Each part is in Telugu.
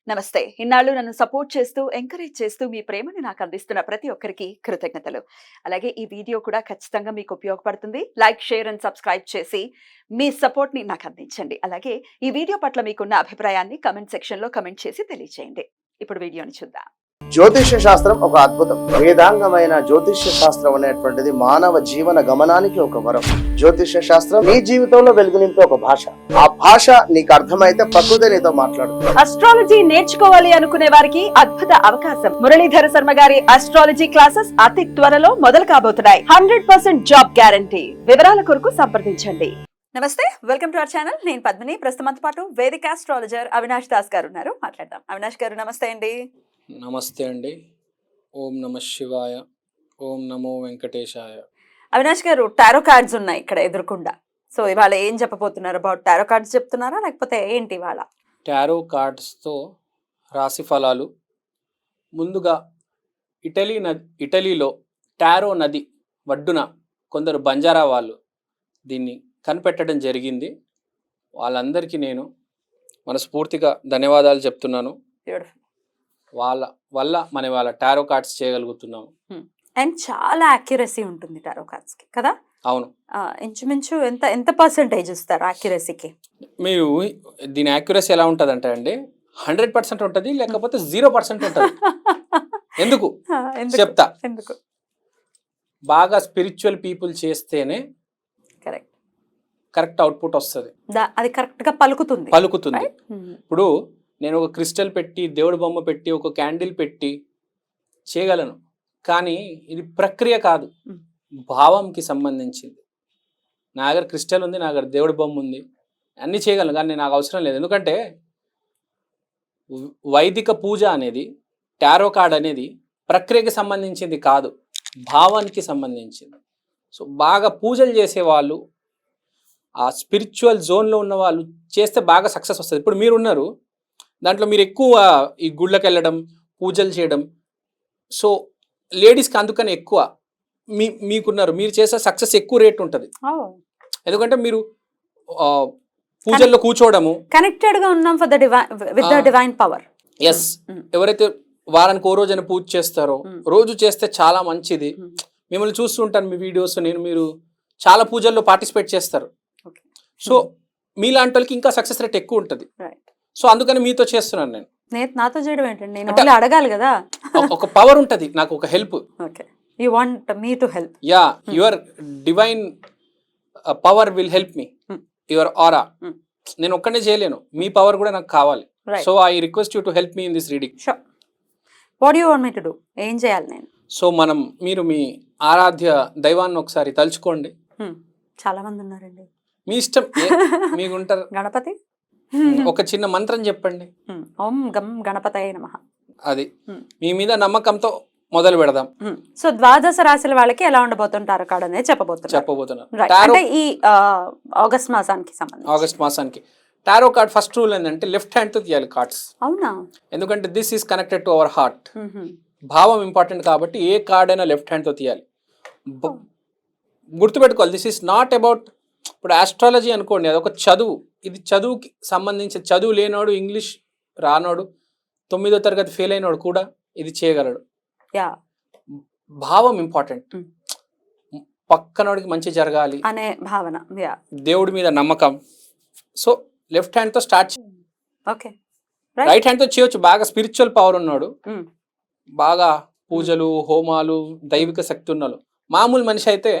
నమస్తే. ఇన్నాళ్ళు నన్ను సపోర్ట్ చేస్తూ, ఎంకరేజ్ చేస్తూ మీ ప్రేమని నాకు అందిస్తున్న ప్రతి ఒక్కరికి కృతజ్ఞతలు. అలాగే ఈ వీడియో కూడా ఖచ్చితంగా మీకు ఉపయోగపడుతుంది. లైక్, షేర్ అండ్ సబ్స్క్రైబ్ చేసి మీ సపోర్ట్‌ని నాకు అందించండి. అలాగే ఈ వీడియో పట్ల మీకున్న అభిప్రాయాన్ని కామెంట్ సెక్షన్‌లో కామెంట్ చేసి తెలియజేయండి. ఇప్పుడు వీడియోని చూద్దాం. జ్యోతిష్య శాస్త్రం ఒక అద్భుతం. వేదాంగమైన జ్యోతిష్య శాస్త్రం అనేటువంటిది మానవ జీవన గమనానికి ఒక వరం. జ్యోతిష్య శాస్త్రం నీ జీవితంలో వెలుగునింపే ఒక భాష. ఆ భాష నీకు అర్థమైతే ప్రకృతి నీతో మాట్లాడుతుంది. అస్ట్రాలజీ నేర్చుకోవాలి అనుకునే వారికి అద్భుత అవకాశం. మురళీధర శర్మ గారి అస్ట్రాలజీ క్లాసెస్ అతి త్వరలో మొదలు కాబోతున్నాయి. 100% జాబ్ గ్యారంటీ. వివరాల కొరకు సంప్రదించండి. నమస్తే, వెల్కమ్ టు అవర్ ఛానల్. నేను పద్మిని. ప్రస్తుతంతో పాటు వేదిక ఆస్ట్రాలజర్ అవినాష్ దాస్ గారు ఉన్నారు. మాట్లాడదాం. అవినాష్ గారు నమస్తే అండి. నమస్తే అండి. ఓం నమ శివాయ. ఓం నమో వెంకటేశాయ. అవినాష్ గారు, టారో కార్డ్స్ ఉన్నాయి ఇక్కడ ఎదురుకుండా. సో ఇవాళ ఏం చెప్పబోతున్నారు? అబౌట్ టారో కార్డ్స్ చెప్తున్నారా లేకపోతే ఏంటి ఇవాళ? టారో కార్డ్స్తో రాశి ఫలాలు. ముందుగా ఇటలీలో టారో నది ఒడ్డున కొందరు బంజారా వాళ్ళు దీన్ని కనిపెట్టడం జరిగింది. వాళ్ళందరికీ నేను మనస్ఫూర్తిగా ధన్యవాదాలు చెప్తున్నాను. వాళ్ళ వల్ల మనం వాళ్ళ టారో కార్డ్స్ చేయగలుగుతున్నాము. అండ్ చాలా యాక్యురసీ ఉంటుంది టారో కార్డ్స్ కి కదా? అవును. ఇంచుమించు ఎంత పర్సెంటేజ్ ఇస్తారు యాక్యురసీకి? మీరు దీని యాక్యురసీ ఎలా ఉంటుంది అంటే అండి, 100% ఉంటుంది, లేకపోతే 0% ఉంటుంది. ఎందుకు చెప్తా. ఎందుకు? బాగా స్పిరిచువల్ పీపుల్ చేస్తేనే కరెక్ట్ అవుట్పుట్ వస్తుంది. అది కరెక్ట్ గా పలుకుతుంది. ఇప్పుడు నేను ఒక క్రిస్టల్ పెట్టి, దేవుడి బొమ్మ పెట్టి, ఒక క్యాండిల్ పెట్టి చేయగలను, కానీ ఇది ప్రక్రియ కాదు, భావంకి సంబంధించింది. నా దగ్గర క్రిస్టల్ ఉంది, నా దగ్గర దేవుడి బొమ్మ ఉంది, అన్నీ చేయగలను, కానీ నాకు అవసరం లేదు. ఎందుకంటే వైదిక పూజ అనేది, టారో కార్డ్ అనేది ప్రక్రియకి సంబంధించింది కాదు, భావానికి సంబంధించింది. సో బాగా పూజలు చేసేవాళ్ళు, ఆ స్పిరిచువల్ జోన్లో ఉన్న వాళ్ళు చేస్తే బాగా సక్సెస్ వస్తుంది. ఇప్పుడు మీరున్నారు, దాంట్లో మీరు ఎక్కువ ఈ గుళ్ళకి వెళ్ళడం, పూజలు చేయడం, సో లేడీస్కి అందుకని ఎక్కువ మీకున్నారు, మీరు చేసే సక్సెస్ ఎక్కువ రేట్ ఉంటుంది. ఎందుకంటే మీరు పూజల్లో కూర్చోవడము, కనెక్టెడ్ గా ఉన్నాం for the with the divine power. Yes. ఎవరైతే వారానికి ఓ రోజు అని పూజ చేస్తారో, రోజు చేస్తే చాలా మంచిది. మిమ్మల్ని చూస్తుంటాను మీ వీడియోస్, మీరు చాలా పూజల్లో పార్టిసిపేట్ చేస్తారు. సో మీలాంటి వాళ్ళకి ఇంకా సక్సెస్ రేట్ ఎక్కువ ఉంటుంది. సో అందుకని మీతో చేస్తున్నాను నేను. నాతో చేయడం ఏంటండి? నేను అడగాలి కదా. ఒక పవర్ ఉంటుంది, నాకు ఒక help. You want me to help. Yeah, your divine power will help me, your aura. నేను ఒక్కనే చేయలేను, మీ పవర్ కూడా నాకు కావాలి. So I request you to help me in this reading. What you want me to do? ఏం చేయాలి నేను? సో మీరు మీ ఆరాధ్య దైవాన్ని ఒకసారి తలుచుకోండి. చాలా మంది ఉన్నారండి, మీ ఇష్టం, మీకు ఉంటారు. గణపతి, ఒక చిన్న మంత్రం చెప్పండి. ఓం గం గణపతయే నమః. అది మీ మీద నమ్మకంతో మొదలు పెడదాం. సో ద్వాదశ రాశుల వాళ్ళకి ఎలా ఉండబోతుంటారు కార్డ్ అనేది చెప్పబోతున్నారు. అంటే ఈ ఆగస్ట్ మాసానికి టారో కార్డ్ ఫస్ట్ రూల్ ఏంటంటే లెఫ్ట్ హ్యాండ్ తో తీయాలి కార్డ్స్. అవునా? ఎందుకంటే this is connected to our heart. భావం ఇంపార్టెంట్ కాబట్టి ఏ కార్డ్ అయినా లెఫ్ట్ హ్యాండ్ తో తీయాలి. గుర్తుపెట్టుకోవాలి, దిస్ ఈస్ నాట్ అబౌట్, ఇప్పుడు ఆస్ట్రాలజీ అనుకోండి, అదొక చదువు. ఇది చదువుకి సంబంధించి, చదువు లేనోడు, ఇంగ్లీష్ రానోడు, 9వ తరగతి ఫెయిల్ అయినోడు కూడా ఇది చేయగలడు. భావం ఇంపార్టెంట్. పక్కనోడికి మంచి జరగాలి అనే భావన, దేవుడి మీద నమ్మకం. సో లెఫ్ట్ హ్యాండ్ తో స్టార్ట్. ఓకే, రైట్ హ్యాండ్ తో చేయొచ్చు. బాగా స్పిరిచువల్ పవర్ ఉన్నాడు, బాగా పూజలు, హోమాలు, దైవిక శక్తి ఉన్నాడు. మామూలు మనిషి అయితే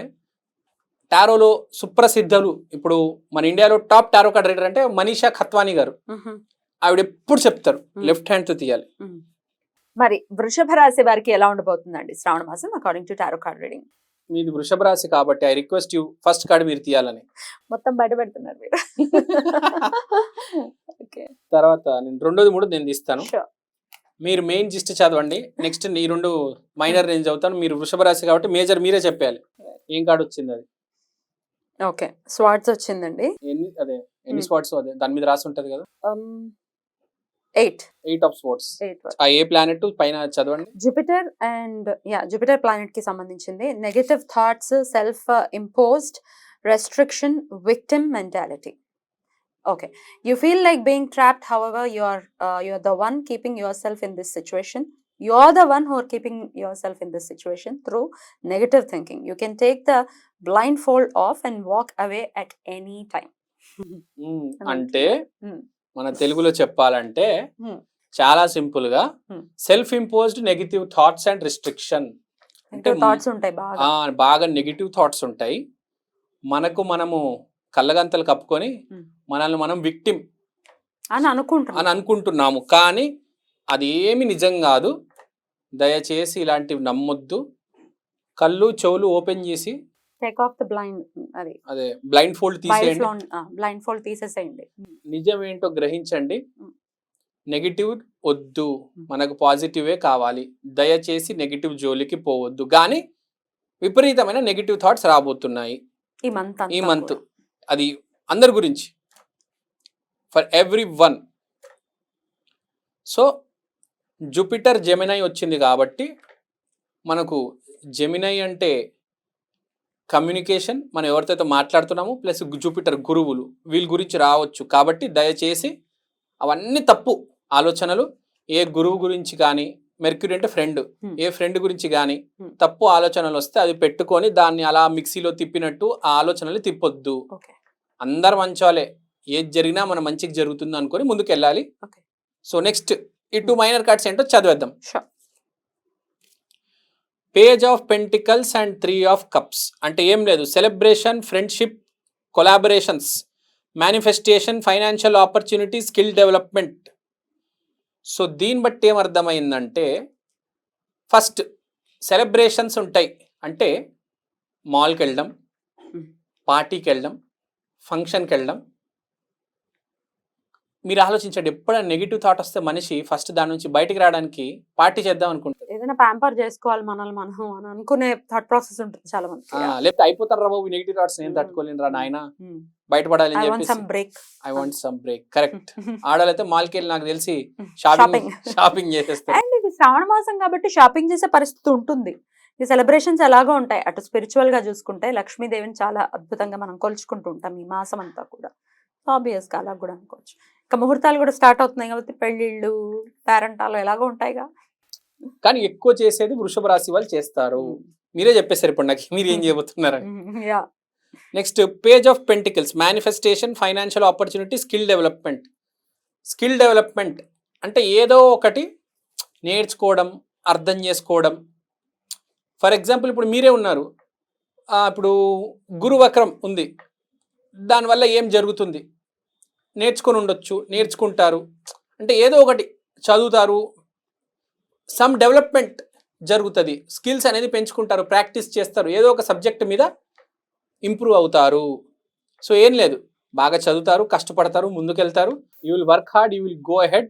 టారోలో సుప్రసిద్ధులు, ఇప్పుడు మన ఇండియాలో టాప్ టారో కార్డ్ రీడర్ అంటే మనీషా ఖత్వానీ గారు. ఆవిడ ఎప్పుడు చెప్తారు లెఫ్ట్ హ్యాండ్ తో తీయాలి. మరి వృషభ రాశి వారికి ఎలా ఉండబోతుందండి శ్రావణ మాసం according to tarot card reading? మీది వృషభ రాశి కాబట్టి I request you first card మీరు తీయాలని. మొత్తం బయట పెడుతున్నారు మీరు. తర్వాత నేను రెండోది మూడు నేను తీస్తాను. మీరు మెయిన్ జిస్ట్ చదవండి, నెక్స్ట్ ఈ రెండు మైనర్ నేను చదువుతాను. మీరు వృషభ రాశి కాబట్టి మేజర్ మీరే చెప్పాలి. ఏం కార్డ్ వచ్చింది అది? ఓకే, స్వాట్స్ వచ్చిందండి. ఎన్ని స్వాట్స్ అదే దాని మీద రాసి ఉంటది కదా. 8 ఆఫ్ స్వాట్స్. ఆ ఏ ప్లానెట్ పైన చదవండి. జూపిటర్ ప్లానెట్ కి సంబంధించింది. Negative thoughts, self imposed restriction, victim mentality. Okay, you feel like being trapped, however you're the one keeping yourself in this situation. You're the one who are keeping yourself in this situation through negative thinking. You can take the blindfold off and walk away at any time. అంటే Hmm. మన తెలుగులో చెప్పాలంటే Hmm. చాలా సింపుల్ గా Hmm. Self imposed negative thoughts and restriction. అంటే థాట్స్ ఉంటాయి బాగా. బాగా నెగిటివ్ థాట్స్ ఉంటాయి. మనము కళ్ళగంతలు కప్పుకొని Hmm. మనల్ని మనం విక్టిమ్ అని అని అనుకుంటున్నాము, కానీ అది ఏమి నిజం కాదు. దయచేసి ఇలాంటివి నమ్మొద్దు. కళ్ళు చెవులు ఓపెన్ చేసి టేక్ ఆఫ్ ద బ్లైండ్, అదే బ్లైండ్ ఫోల్డ్ తీసేయండి. బ్లైండ్ ఫోల్డ్ తీసేసేయండి. నిజం ఏంటో గ్రహించండి. Hmm. నెగిటివ్ వద్దు, మనకు పాజిటివే కావాలి. దయచేసి నెగిటివ్ జోలికి పోవద్దు. కానీ విపరీతమైన నెగిటివ్ థాట్స్ రాబోతున్నాయి ఈ మంత్. అది అందరి గురించి, for every one. So Jupiter Gemini వచ్చింది కాబట్టి మనకు జెమినై అంటే కమ్యూనికేషన్, మనం ఎవరితో మాట్లాడుతున్నాము, ప్లస్ జూపిటర్ గురువులు, వీళ్ళ గురించి రావచ్చు. కాబట్టి దయచేసి అవన్నీ తప్పు ఆలోచనలు. ఏ గురువు గురించి కానీ, మెర్క్యూరీ అంటే ఫ్రెండ్, ఏ ఫ్రెండ్ గురించి కానీ తప్పు ఆలోచనలు వస్తే అది పెట్టుకొని దాన్ని అలా మిక్సీలో తిప్పినట్టు ఆ ఆలోచనలు తిప్పొద్దు. అందరు మంచోలే, ఏది జరిగినా మన మంచికి జరుగుతుంది అనుకొని ముందుకు వెళ్ళాలి. సో నెక్స్ట్ ఈ 2 మైనర్ కార్డ్స్ ఏంటో చదివేద్దాం. Page of pentacles and 3 of cups అంటే ఏం లేదు, celebration, friendship, collaborations, manifestation, financial opportunity, skill development. So దీన్ని బట్టి ఏమర్థమైందంటే, ఫస్ట్ సెలబ్రేషన్స్ ఉంటాయి అంటే మాల్కి వెళ్ళడం, పార్టీకి వెళ్ళడం, ఫంక్షన్కి వెళ్ళడం. మీరు ఆలోచించండి, ఎప్పుడైనా నెగిటివ్ థాట్ వస్తే మనిషి ఫస్ట్ దాని నుంచి బయటికి రావడానికి పార్టీ చేద్దాం అనుకుంటారు. ఏదైనా ప్యాంపర్ చేసుకోవాలి మనల్ని మనం అని అనుకునే థాట్ ప్రాసెస్ ఉంటుంది చాలా మంది. లేకపోతే అయిపోతారు రా బాబు నెగిటివ్ థాట్స్, నేను తట్టుకోలేను రా నాయన, బయటపడాలి అని చెప్పేసి I want some break. Correct. ఆడాలైతే మాల్కి వెళ్ళి నాకు తెలిసి షాపింగ్ చేసేస్తారు. అండ్ ఇది శ్రావణ మాసం కాబట్టి షాపింగ్ చేసే పరిస్థితి ఉంటుంది. ఈ సెలబ్రేషన్స్ ఎలాగో ఉంటాయి. అటు స్పిరిచువల్ గా చూసుకుంటే లక్ష్మీదేవిని చాలా అద్భుతంగా మనం కొలుచుకుంటూ ఉంటాం ఈ మాసం అంతా కూడా. ఆబ్వియస్ గా అలా కూడా అనుకోవచ్చు. ఇంకా ముహూర్తాలు కూడా స్టార్ట్ అవుతున్నాయి కాబట్టి పెళ్లిళ్ళు, పేరెంటాలు ఎలాగో ఉంటాయిగా. కానీ ఎక్కువ చేసేది వృషభ రాశి వాళ్ళు చేస్తారు. మీరే చెప్పేశారు ఇప్పుడు నాకు మీరు ఏం చేయబోతున్నారు. Next page of pentacles, manifestation, financial opportunity, skill development. Skill development అంటే ఏదో ఒకటి నేర్చుకోవడం, అర్థం చేసుకోవడం. ఫర్ ఎగ్జాంపుల్ ఇప్పుడు మీరే ఉన్నారు, ఇప్పుడు గురువక్రం ఉంది, దానివల్ల ఏం జరుగుతుంది నేర్చుకొని ఉండొచ్చు, నేర్చుకుంటారు. అంటే ఏదో ఒకటి చదువుతారు, సమ్ డెవలప్మెంట్ జరుగుతుంది, స్కిల్స్ అనేది పెంచుకుంటారు, ప్రాక్టీస్ చేస్తారు, ఏదో ఒక సబ్జెక్ట్ మీద ఇంప్రూవ్ అవుతారు. సో ఏం లేదు, బాగా చదువుతారు, కష్టపడతారు, ముందుకెళ్తారు. You will work hard, you will go ahead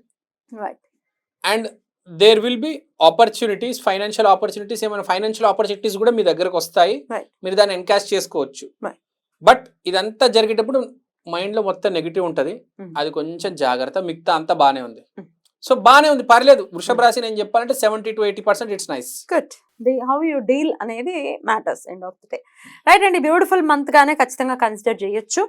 and there will be opportunities, financial opportunities. ఏమైనా ఫైనాన్షియల్ ఆపర్చునిటీస్ కూడా మీ దగ్గరకు వస్తాయి, మీరు దాన్ని ఎన్కాష్ చేసుకోవచ్చు. బట్ ఇదంతా జరిగేటప్పుడు మైండ్లో మొత్తం నెగిటివ్ ఉంటుంది, అది కొంచెం జాగ్రత్త. మిగతా అంతా బాగానే ఉంది. సో బాగానే ఉంది, పర్లేదు. వృషభ రాశి నేను చెప్పాలంటే 70 to 80% it's nice. Good. How you deal అనేది matters end of the day. Right అండి, బ్యూటిఫుల్ మంత్ గానే ఖచ్చితంగా కన్సిడర్ చేయొచ్చు.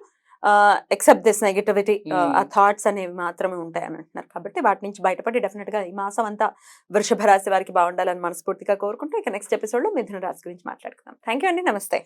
ఎక్సెప్ట్ దిస్ నెగిటివిటీ, ఆ థాట్స్ అనేవి మాత్రమే ఉంటాయని అంటున్నారు. కాబట్టి వాటి నుంచి బయటపడి డెఫినెట్ గా ఈ మాసం అంతా వృషభ రాశి వారికి బాగుండాలని మనస్ఫూర్తిగా కోరుకుంటూ ఇక నెక్స్ట్ ఎపిసోడ్ లో మిథున రాశి గురించి మాట్లాడుకుందాం. థ్యాంక్ యూ అండి, నమస్తే.